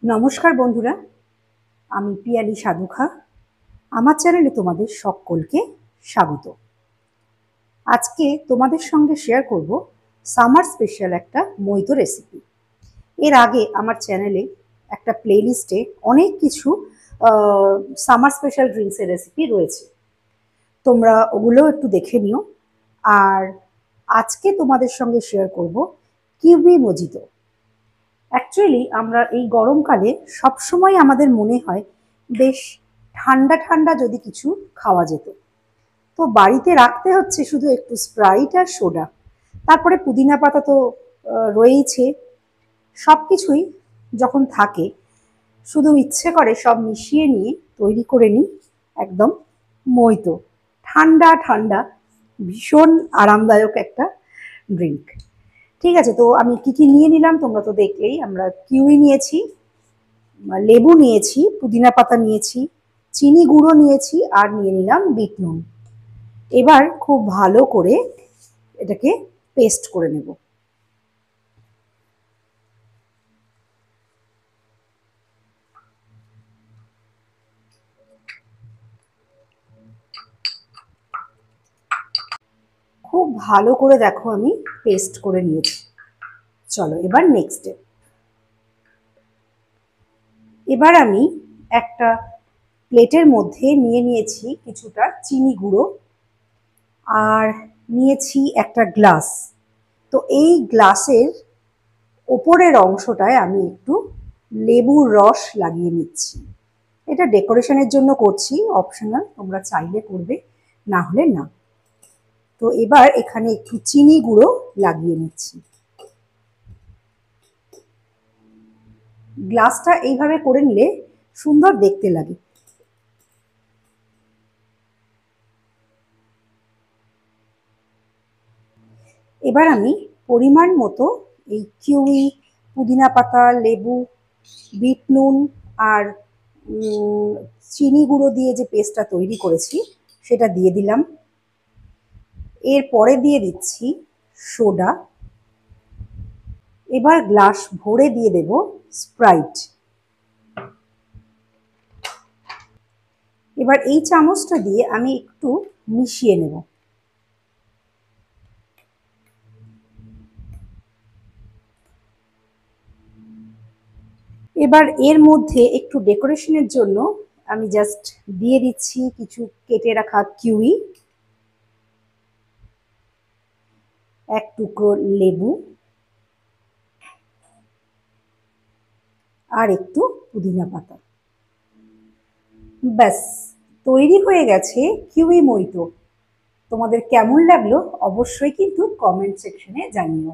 নমস্কার বন্ধুরা, আমি পিয়ালি সাধুখা। আমার চ্যানেলে তোমাদের সকলকে স্বাগত। আজকে তোমাদের সঙ্গে শেয়ার করব সামার স্পেশাল একটা মৈতো রেসিপি। এর আগে আমার চ্যানেলে একটা প্লেলিস্টে অনেক কিছু সামার স্পেশাল ড্রিঙ্কসের রেসিপি রয়েছে, তোমরা ওগুলো একটু দেখে নিও। আর আজকে তোমাদের সঙ্গে শেয়ার করব কিউই মজিতো। অ্যাকচুয়ালি আমরা এই গরমকালে সবসময় আমাদের মনে হয় বেশ ঠান্ডা ঠান্ডা যদি কিছু খাওয়া যেত। তো বাড়িতে রাখতে হচ্ছে শুধু একটু স্প্রাইট আর সোডা, তারপরে পুদিনা পাতা তো রয়েইছে। সব কিছুই যখন থাকে, শুধু ইচ্ছে করে সব মিশিয়ে নিয়ে তৈরি করে নিই একদম মৈতো, ঠান্ডা ঠান্ডা, ভীষণ আরামদায়ক একটা ড্রিঙ্ক। ঠিক আছে, তো আমি কি কি নিয়ে নিলাম তোমরা তো দেখলেই। আমরা কিউই নিয়েছি, লেবু নিয়েছি, পুদিনা পাতা নিয়েছি, চিনি গুঁড়ো নিয়েছি, আর নিয়ে নিলাম বিট নুন। এবার খুব ভালো করে এটাকে পেস্ট করে নেব। খুব ভালো করে দেখো আমি পেস্ট করে নিয়েছি। চলো এবার নেক্সট স্টেপ। এবার আমি একটা প্লেটের মধ্যে নিয়ে নিয়েছি কিছুটা চিনি গুঁড়ো, আর নিয়েছি একটা গ্লাস। তো এই গ্লাসের ওপরের অংশটায় আমি একটু লেবুর রস লাগিয়ে নিচ্ছি। এটা ডেকোরেশনের জন্য করছি, অপশনাল, তোমরা চাইলে করবে, না হলে না। তো এবার এখানে একটু চিনি গুঁড়ো লাগিয়ে নিচ্ছি। গ্লাসটা এইভাবে করে নিলে সুন্দর দেখতে লাগে। এবার আমি পরিমাণ মতো এই কিউই, পুদিনা পাতা, লেবু, বিট নুন আর চিনি গুঁড়ো দিয়ে যে পেস্টটা তৈরি করেছি সেটা দিয়ে দিলাম। এরপরে দিয়ে দিচ্ছি সোডা। এবার গ্লাস ভরে দিয়ে দেব স্প্রাইট। এবার এই চামচটা দিয়ে আমি একটু মিশিয়ে নেব। এবার এর মধ্যে একটু ডেকোরেশনের জন্য আমি জাস্ট দিয়ে দিচ্ছি কিছু কেটে রাখা কিউই, এক টুকরো লেবু, আর একটু পুদিনা পাতা। ব্যাস, তৈরি হয়ে গেছে কিউই মৈতো। তোমাদের কেমন লাগলো অবশ্যই কিন্তু কমেন্ট সেকশনে জানিও।